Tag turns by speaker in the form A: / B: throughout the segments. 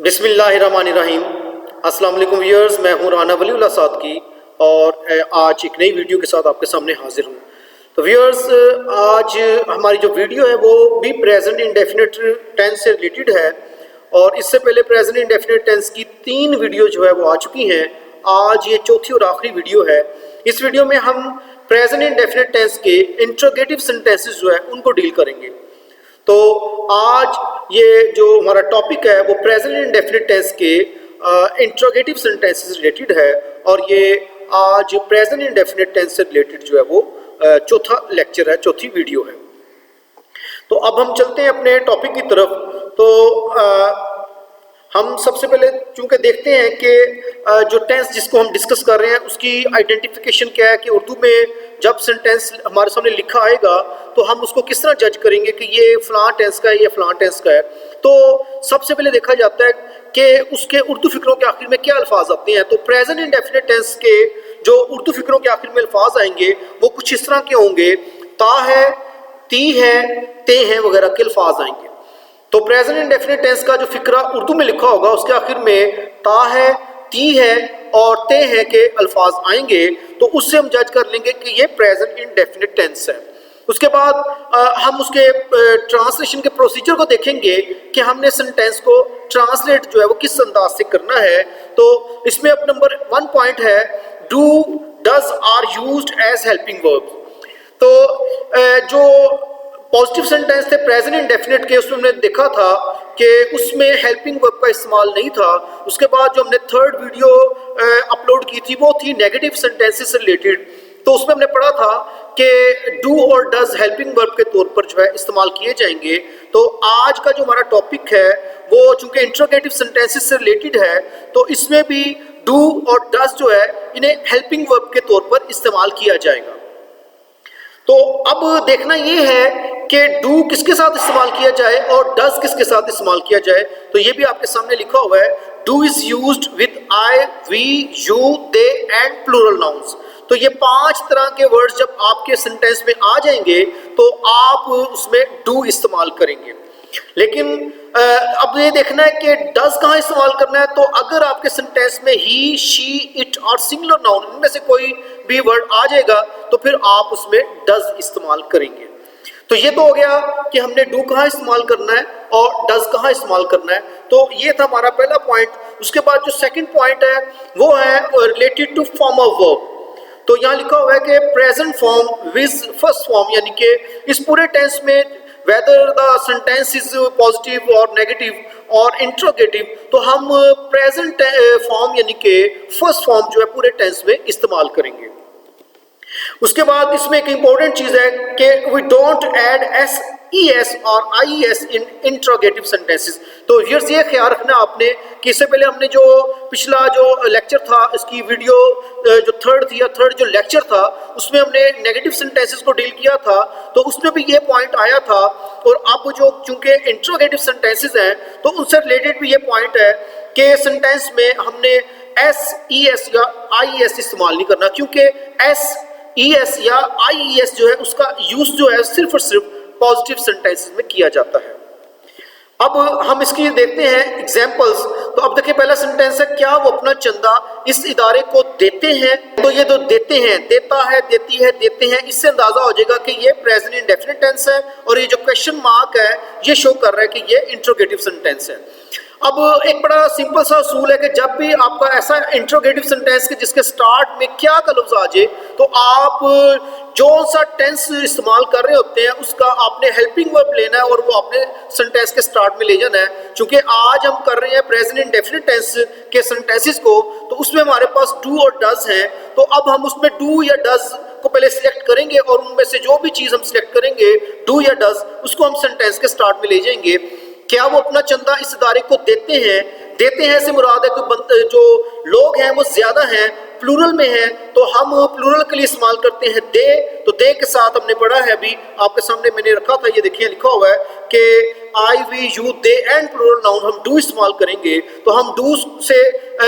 A: बिस्मिल्लाहिर्रहमानिर्रहीम। अस्सलाम वालेकुम व्यूअर्स, मैं हूं राना वलीउल्लाह सादकी और आज एक नई वीडियो के साथ आपके सामने हाजिर हूं। तो व्यूअर्स, आज हमारी जो वीडियो है वो भी प्रेजेंट इंडेफिनिट टेंस से रिलेटेड है और इससे पहले प्रेजेंट इंडेफिनिट टेंस की 3 वीडियो जो है वो आ चुकी हैं। आज ये चौथी और आखिरी वीडियो है। इस वीडियो में हम प्रेजेंट इंडेफिनिट टेंस के इंट्रोगेटिव सेंटेंसेस जो है उनको डील करेंगे। तो आज ये जो हमारा टॉपिक है वो प्रेजेंट इंडेफिनिट टेंस के इंट्रोगेटिव सेंटेंसेस से रिलेटेड है और ये आज प्रेजेंट इंडेफिनिट टेंस से रिलेटेड जो है वो चौथा लेक्चर है, चौथी वीडियो है। तो अब हम चलते हैं अपने टॉपिक की तरफ। तो हम सबसे पहले चूंकि देखते हैं कि जो टेंस जिसको हम डिस्कस कर रहे हैं उसकी आइडेंटिफिकेशन क्या है कि उर्दू में जब सेंटेंस हमारे सामने लिखा आएगा तो हम उसको किस तरह जज करेंगे कि ये फलां टेंस का है, ये फलां टेंस का है। तो सबसे पहले देखा जाता है कि उसके उर्दू फिक्रों के आखिर में क्या अल्फाज आते हैं। तो प्रेजेंट इंडेफिनिट टेंस के जो उर्दू फिक्रों के आखिर में अल्फाज आएंगे वो कुछ इस तरह के होंगे, ता है, ती है, ते हैं वगैरह के अल्फाज आएंगे। तो प्रेजेंट इंडेफिनिट टेंस का जो फिक्रा उर्दू में लिखा होगा उसके आखिर में ता है, ती है और ते हैं के अल्फाज आएंगे, तो उससे हम जज कर लेंगे कि ये प्रेजेंट इंडेफिनिट टेंस है। उसके बाद हम उसके ट्रांसलेशन के प्रोसीजर को देखेंगे कि हमने सेंटेंस को ट्रांसलेट जो है वो किस अंदाज से करना है। तो इसमें अब नंबर 1 पॉइंट है, do, does are used as helping verb. तो जो पॉजिटिव सेंटेंस थे प्रेजेंट इंडेफिनिट के, उसमें हमने देखा था कि उसमें हेल्पिंग वर्ब का इस्तेमाल नहीं था। उसके बाद जो हमने थर्ड वीडियो अपलोड की थी वो थी नेगेटिव सेंटेंसेस से रिलेटेड। तो उसमें हमने पढ़ा था कि डू और डज हेल्पिंग वर्ब के तौर पर जो है इस्तेमाल किए जाएंगे। तो आज का जो हमारा टॉपिक है वो चूंकि इंट्रोगेटिव सेंटेंसेस से रिलेटेड है तो इसमें भी डू और डज जो है इन्हें हेल्पिंग वर्ब के तौर पर इस्तेमाल किया जाएगा। तो अब देखना ये है कि डू किसके साथ इस्तेमाल किया जाए और डज किसके साथ इस्तेमाल किया जाए। तो ये भी आपके सामने लिखा हुआ है, do is used with I, we, you, they and plural nouns. तो ये 5 तरह के वर्ड्स जब आपके सेंटेंस में आ जाएंगे तो आप उसमें डू इस्तेमाल करेंगे। लेकिन अब ये देखना है कि डज कहाँ इस्तेमाल करना है। तो अगर आपके सेंटेंस में ही, शी, इट और सिंगुलर नाउन इनमें से कोई भी वर्ड आ जाएगा तो फिर आप उसमें डज इस्तेमाल करेंगे। तो ये तो हो गया कि हमने डू कहाँ इस्तेमाल करना है और डज कहाँ इस्तेमाल करना है। तो ये था हमारा पहला पॉइंट। उसके बाद जो सेकंड पॉइंट है वो है related to form of verb. तो यहाँ लिखा हुआ है कि present form with first form, यानी कि इस पूरे टेंस में whether the sentence is positive or negative or interrogative, तो हम प्रेजेंट फॉर्म यानी कि फर्स्ट फॉर्म जो है पूरे टेंस में इस्तेमाल करेंगे। उसके बाद इसमें एक इंपॉर्टेंट चीज है कि we don't add S, E S और I S in interrogative sentences. तो व्यूअर्स ये ख्याल रखना आपने कि इससे पहले हमने जो पिछला जो लेक्चर था, इसकी वीडियो जो थर्ड थी या थर्ड जो लेक्चर था उसमें हमने नेगेटिव सेंटेंसेस को डील किया था। तो उसमें भी ये पॉइंट आया था और अब जो चूंकि इंट्रोगेटिव सेंटेंसेस हैं तो उनसे रिलेटेड भी ये पॉइंट है कि सेंटेंस में हमने एस, ई एस या आई एस इस्तेमाल नहीं करना, क्योंकि एस, ई एस या आई ई एस जो है उसका यूज जो है सिर्फ और सिर्फ पॉजिटिव सेंटेंसेस में किया जाता है। अब हम इसकी देखते हैं एग्जांपल्स। तो अब देखिए पहला सेंटेंस है, क्या वो अपना चंदा इस इदारे को देते हैं। तो ये तो देते हैं, देता है, देती है, देते हैं, इससे अंदाजा हो जाएगा कि ये प्रेजेंट इंडेफिनिट टेंस है और ये जो क्वेश्चन मार्क है ये शो कर रहा है कि ये इंट्रोगेटिव सेंटेंस है। अब एक बड़ा सिंपल सा असूल है कि जब भी आपका ऐसा इंट्रोगेटिव सेंटेंस के जिसके स्टार्ट में क्या का लफ्ज आ जाए तो आप जो सा टेंस इस्तेमाल कर रहे होते हैं उसका आपने हेल्पिंग वर्ब लेना है और वो आपने सेंटेंस के स्टार्ट में ले जाना है। क्योंकि आज हम कर रहे हैं प्रेजेंट इंडेफिनिट टेंस के सेंटेंसेस को, तो उसमें हमारे पास डू और डज है। तो अब हम उसमें डू या डज को पहले सिलेक्ट करेंगे और उनमें से जो भी चीज हम सिलेक्ट करेंगे डू या डज उसको हम सेंटेंस के स्टार्ट में ले जाएंगे। क्या वो अपना चंदा इस इदारे को देते हैं? देते हैं से मुराद है कि जो लोग हैं वो ज्यादा हैं, प्लूरल में है, तो हम प्लूरल के लिए इस्तेमाल करते हैं दे। तो दे के साथ हमने पढ़ा है, अभी आपके सामने मैंने रखा था, ये देखिए लिखा हुआ है कि I we you they and plural noun हम डू इस्तेमाल करेंगे। तो हम डू से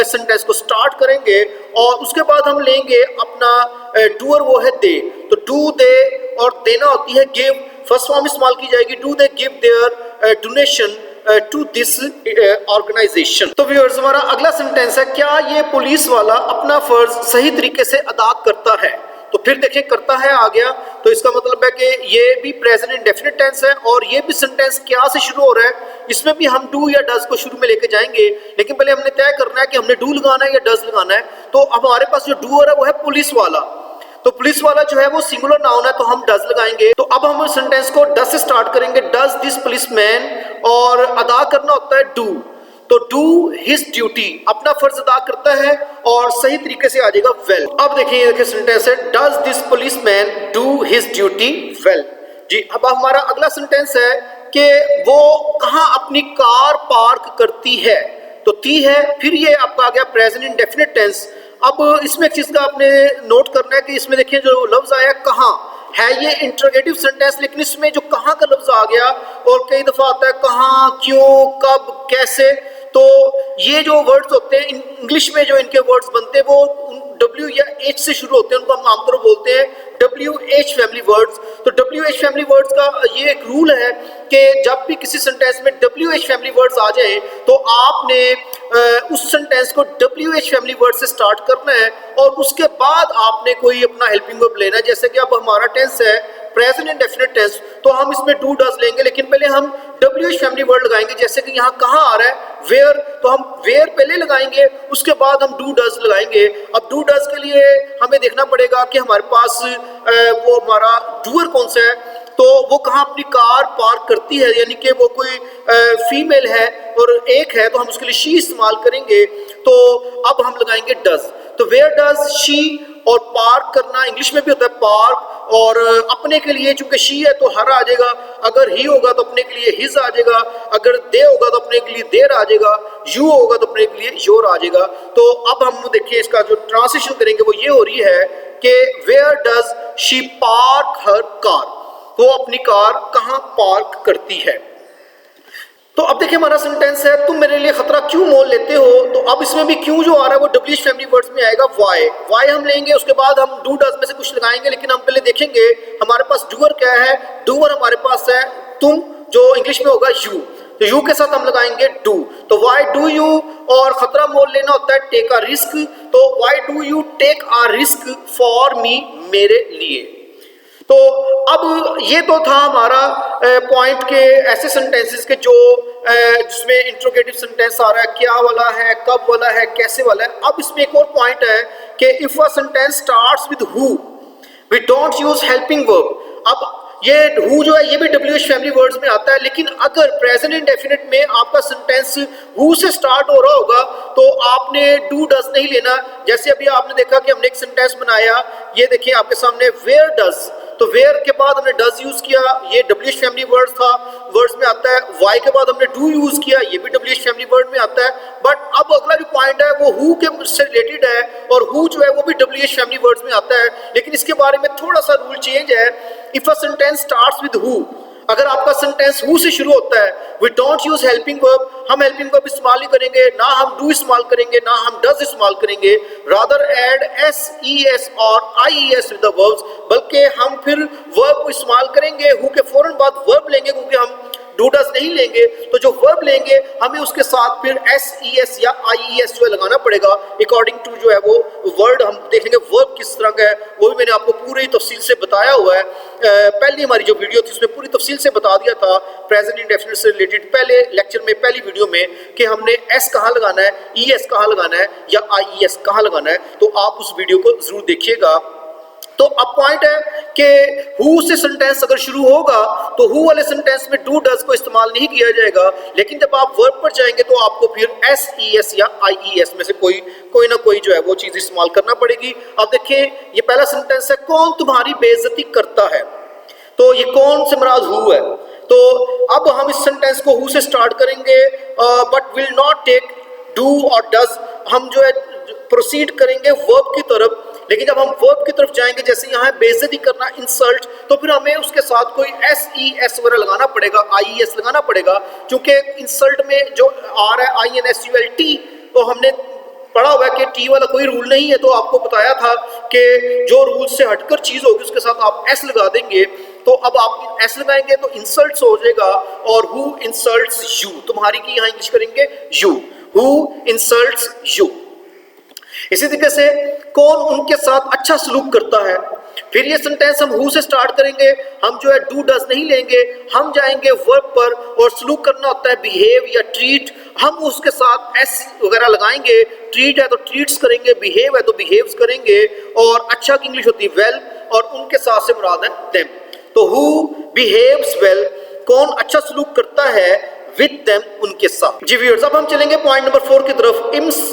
A: सेंटेंस को स्टार्ट करेंगे और उसके बाद हम लेंगे अपना डूअर, वो है दे। तो डू दे और देना होती है गिव, फर्स्ट फॉर्म इस्तेमाल की जाएगी, do they give their donation to this organisation. तो व्यूअर्स हमारा अगला सेंटेंस है, क्या ये पुलिस वाला अपना फर्ज सही तरीके से अदा करता है? तो फिर देखिए करता है आ गया, तो इसका मतलब है कि ये भी प्रेजेंट इंडेफिनिट टेंस है और ये भी सेंटेंस क्या से शुरू हो रहा है, इसमें भी हम डू या डज को शुरू में लेके जाएंगे, लेकिन पहले हमने तय करना है कि हमने डू लगाना है या डज लगाना है। तो हमारे पास जो डूअर है वो है पुलिस वाला, तो पुलिस वाला जो है वो सिंगुलर नाउन है, तो हम डज लगाएंगे। तो अब हम सेंटेंस को डज से स्टार्ट करेंगे, डज दिस पुलिसमैन, और अदा करना होता है डू, तो डू हिज ड्यूटी, अपना फर्ज अदा करता है, और सही तरीके से आ जाएगा वेल। अब देखिए सेंटेंस है, does this policeman do his duty well. जी अब हमारा अगला सेंटेंस है कि वो कहाँ अपनी कार पार्क करती है, तो ती है, फिर ये आपका आ गया प्रेजेंट इंडेफिनिट टेंस। अब इसमें एक चीज का आपने नोट करना है कि इसमें देखिए जो लफ्ज आया कहाँ है, ये इंटरोगेटिव सेंटेंस, लेकिन इसमें जो कहाँ का लफ्ज आ गया और कई दफा आता है कहाँ, क्यों, कब, कैसे। तो ये जो वर्ड्स होते हैं इंग्लिश में, जो इनके वर्ड्स बनते हैं वो W या H से शुरू होते हैं, उनको हम आमतौर पर बोलते हैं WH फैमिली वर्ड्स। तो WH फैमिली वर्ड्स का ये एक रूल है कि जब भी किसी सेंटेंस में WH फैमिली वर्ड्स आ जाए तो आपने उस सेंटेंस को WH फैमिली वर्ड से स्टार्ट करना है और उसके बाद आपने कोई अपना हेल्पिंग वर्ब लेना है। जैसे कि अब हमारा टेंस है प्रेजेंट इंडेफिनिट टेंस, तो हम इसमें डू डज लेंगे, लेकिन पहले हम WH फैमिली वर्ड लगाएंगे। जैसे कि यहाँ कहाँ आ रहा है वेयर, तो हम वेयर पहले लगाएंगे, उसके बाद हम डू डज लगाएंगे। अब डू डज के लिए हमें देखना पड़ेगा कि हमारे पास वो हमारा डूअर कौन सा है, तो वो कहाँ अपनी कार पार्क करती है, यानी कि वो कोई फीमेल है और एक है, तो हम उसके लिए शी इस्तेमाल करेंगे। तो अब हम लगाएंगे डज, तो वेयर डज शी, और पार्क करना इंग्लिश में भी होता है पार्क, और अपने के लिए चूंकि शी है तो हर आ जाएगा, अगर ही होगा तो अपने के लिए हिज आ जाएगा, अगर दे होगा तो अपने के लिए देर आ जाएगा, यू होगा तो अपने के लिए योर आ जाएगा। तो अब हम देखिए इसका जो ट्रांसलेशन करेंगे वो ये हो रही है कि where does she park her car, वो अपनी कार कहाँ पार्क करती है। तो अब देखिए हमारा सेंटेंस है, तुम मेरे लिए खतरा क्यों मोल लेते हो। तो अब इसमें भी क्यों जो आ रहा है वो WH फैमिली वर्ड्स में आएगा वाई, वाई हम लेंगे, उसके बाद हम डू डज में से कुछ लगाएंगे, लेकिन हम पहले देखेंगे हमारे पास डूअर क्या है। डूअर हमारे पास है तुम, जो इंग्लिश में होगा यू, तो यू के साथ हम लगाएंगे डू, तो वाई डू यू, और खतरा मोल लेना होता है टेक अ रिस्क, तो why do you take a risk for me, मेरे लिए। तो अब ये तो था हमारा पॉइंट के ऐसे सेंटेंसेस के जो जिसमें इंट्रोगेटिव सेंटेंस आ रहा है, क्या वाला है, कब वाला है, कैसे वाला है। अब इसमें एक और पॉइंट है कि if a sentence starts with who we don't use helping verb. अब ये हु जो है ये भी WH फैमिली वर्ड्स में आता है, लेकिन अगर प्रेजेंट इंडेफिनिट में आपका सेंटेंस हु से स्टार्ट हो रहा होगा तो आपने डू डज नहीं लेना। जैसे अभी आपने देखा कि हमने एक सेंटेंस बनाया, ये देखिए आपके सामने वेयर डज, तो वेयर के बाद हमने डज यूज किया, ये WH फैमिली वर्ड्स था, वर्ड्स में आता है। वाई के बाद हमने डू यूज किया, ये भी WH फैमिली वर्ड में आता है। बट अब अगला जो पॉइंट है वो हु के से रिलेटेड है, और हु जो है वो भी WH फैमिली वर्ड्स में आता है, लेकिन इसके बारे में थोड़ा सा रूल चेंज है। If a sentence starts with who, अगर आपका सेंटेंस हु से शुरू होता है, we don't use helping verb, हम हेल्पिंग वर्ब इस्तेमाल नहीं करेंगे, ना हम डू इस्तेमाल करेंगे, ना हम डज इस्तेमाल करेंगे। रादर एड SES और IES विद द वर्ब्स, बल्कि हम फिर वर्ब को इस्तेमाल करेंगे, हु के फौरन बाद वर्ब लेंगे, क्योंकि हम डू डज नहीं लेंगे। तो जो वर्ब लेंगे हमें उसके साथ फिर SES या IES जो है लगाना पड़ेगा अकॉर्डिंग टू जो है वो वर्ड। हम देखेंगे वर्ब किस तरह का है, वो भी मैंने आपको पूरी तफसील से बताया हुआ है। पहली हमारी जो वीडियो थी उसमें पूरी तफसील से बता दिया था प्रेजेंट इंडेफिनिट से रिलेटेड, पहले लेक्चर में पहली वीडियो में, कि हमने S कहाँ लगाना है, ES कहाँ लगाना है या IES कहाँ लगाना है। तो आप उस वीडियो को जरूर देखिएगा। तो अब पॉइंट है कि हु से सेंटेंस अगर शुरू होगा तो हु वाले सेंटेंस में डू डज को इस्तेमाल नहीं किया जाएगा, लेकिन जब आप वर्ब पर जाएंगे तो आपको फिर SES या IES में से कोई ना कोई जो है वो चीज इस्तेमाल करना पड़ेगी। अब देखिए ये पहला सेंटेंस है, कौन तुम्हारी बेइज्जती करता है, तो ये कौन से मुराद हु है। तो अब अब हम इस सेंटेंस को हु से स्टार्ट करेंगे, but will not take do और डज, हम जो है प्रोसीड करेंगे वर्ब की तरफ। लेकिन जब हम वर्ब की तरफ जाएंगे, जैसे यहाँ बेइज्जती करना, इंसल्ट, तो फिर हमें उसके साथ कोई एस ई एस वगैरह लगाना पड़ेगा, आई ई एस लगाना पड़ेगा, क्योंकि इंसल्ट में जो आ रहा है I N S U L T, तो हमने पढ़ा हुआ है कि टी वाला कोई रूल नहीं है। तो आपको बताया था कि जो रूल से हटकर चीज होगी उसके साथ आप एस लगा देंगे। तो अब आप एस लगाएंगे तो इंसल्ट्स हो जाएगा, और हु इंसल्ट्स यू, तुम्हारी की यहाँ इंग्लिश करेंगे यू, हु इंसल्ट्स यू। इसी तरीके से कौन उनके साथ अच्छा सलूक करता है, फिर ये सेंटेंस हम हु से स्टार्ट करेंगे, हम जो है डू डज नहीं लेंगे, हम जाएंगे वर्ब पर, और सलूक करना होता है बिहेव या ट्रीट, हम उसके साथ एस वगैरह लगाएंगे। ट्रीट है तो ट्रीट्स करेंगे, बिहेव है तो बिहेव्स करेंगे, और अच्छा की इंग्लिश होती है वेल, और उनके साथ से मुराद है देम। तो हु बिहेव्स वेल, कौन अच्छा सलूक करता है with them, उनके साथ। जी व्यूअर्स, अब हम चलेंगे पॉइंट नंबर 4 की तरफ।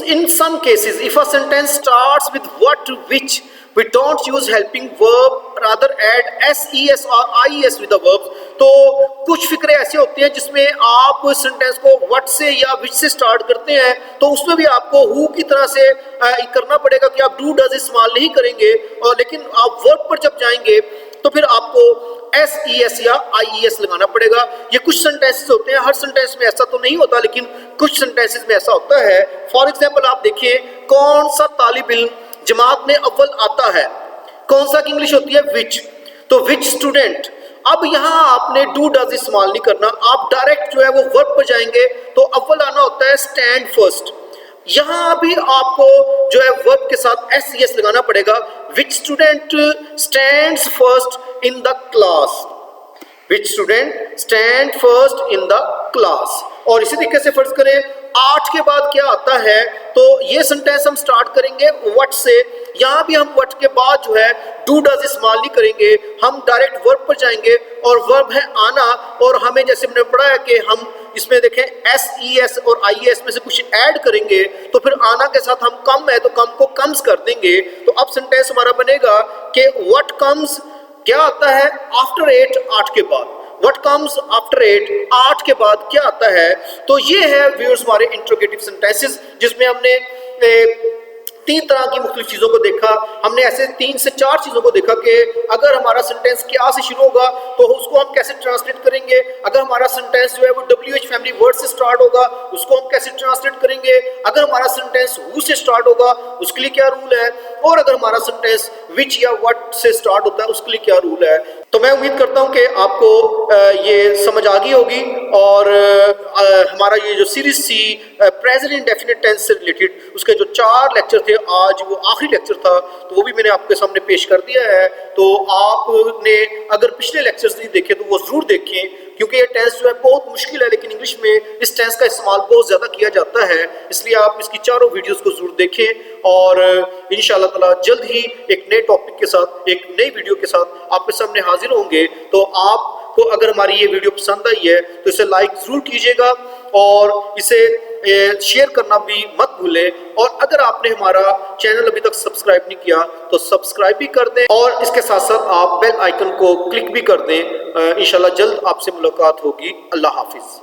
A: In some cases, if a sentence starts with what, which, we don't use helping verb, rather add ses or ies with the verbs। तो कुछ फिक्रे ऐसे होते हैं जिसमें आप सेंटेंस को what से या which से स्टार्ट करते हैं, तो उसमें भी आपको who की तरह से करना पड़ेगा कि आप do does इस्तेमाल नहीं करेंगे, और लेकिन आप वर्ब पर जब जाएंगे तो फिर आपको एस ई एस या आई ई एस लगाना पड़ेगा। ये कुछ सेंटेंसेस होते हैं, हर सेंटेंस में ऐसा तो नहीं होता, लेकिन कुछ सेंटेंसेस में ऐसा होता है। फॉर एग्जाम्पल आप देखिए, कौन सा तालिब इल्म जमात में अव्वल आता है, कौन सा की इंग्लिश होती है विच, तो विच स्टूडेंट। अब यहाँ आपने डू डज इस्तेमाल नहीं करना, आप डायरेक्ट जो है वो वर्ब पर जाएंगे, तो अव्वल आना होता है स्टैंड फर्स्ट। यहां भी आपको जो है वर्ब के साथ एस ई एस लगाना पड़ेगा। Which student stands first in the class, which student stand first in the class. और इसी तरीके से फर्ज करें 8 के बाद क्या आता है, तो ये सेंटेंस हम स्टार्ट करेंगे व्हाट से। यहाँ भी हम व्हाट के बाद जो है डू डज इस्तेमाल नहीं करेंगे, हम डायरेक्ट वर्ब पर जाएंगे, और वर्ब है आना, और हमें जैसे हमने पढ़ा है कि हम इसमें देखें एस ई एस और आई एस में से कुछ ऐड करेंगे, तो फिर आना के साथ हम कम है तो कम को कम्स कर देंगे। तो अब सेंटेंस हमारा बनेगा कि व्हाट कम्स, क्या आता है आफ्टर 8, 8 के बाद, व्हाट कम्स आफ्टर 8, 8 के बाद क्या आता है। तो ये है व्यूअर्स हमारे इंट्रोगेटिव सेंटेंसेस, जिसमें हमने 3 तरह की मुख्तलिफ चीज़ों को देखा। हमने ऐसे 3 से 4 चीज़ों को देखा कि अगर हमारा सेंटेंस क्या से शुरू होगा तो उसको हम कैसे ट्रांसलेट करेंगे, अगर हमारा सेंटेंस जो है वो WH फैमिली वर्ड से स्टार्ट होगा उसको हम कैसे ट्रांसलेट करेंगे, अगर हमारा सेंटेंस हु से स्टार्ट होगा उसके लिए क्या रूल है, और अगर हमारा सेंटेंस विच या व्हाट से स्टार्ट होता है उसके लिए क्या रूल है। तो मैं उम्मीद करता हूँ कि आपको ये समझ आ गई होगी, और हमारा ये जो सीरीज सी प्रेजेंट इंडेफिनिट टेंस से रिलेटेड उसके जो 4 लेक्चर थे, आज वो आखिरी लेक्चर था, तो वो भी मैंने आपके सामने पेश कर दिया है। तो आपने अगर पिछले लेक्चर्स नहीं देखे तो वो ज़रूर देखें, क्योंकि ये टेंस जो है बहुत मुश्किल है, लेकिन इंग्लिश में इस टेंस का इस्तेमाल बहुत ज़्यादा किया जाता है, इसलिए आप इसकी 4 वीडियोस को ज़रूर देखें। और इंशाअल्लाह ताला जल्द ही एक नए टॉपिक के साथ, एक नई वीडियो के साथ आपके सामने हाजिर होंगे। तो आपको अगर हमारी ये वीडियो पसंद आई है तो इसे लाइक ज़रूर कीजिएगा, और इसे शेयर करना भी मत भूलें। और अगर आपने हमारा चैनल अभी तक सब्सक्राइब नहीं किया तो सब्सक्राइब भी कर दें, और इसके साथ साथ आप बेल आइकन को क्लिक भी कर दें। इंशाल्लाह जल्द आपसे मुलाकात होगी। अल्लाह हाफिज़।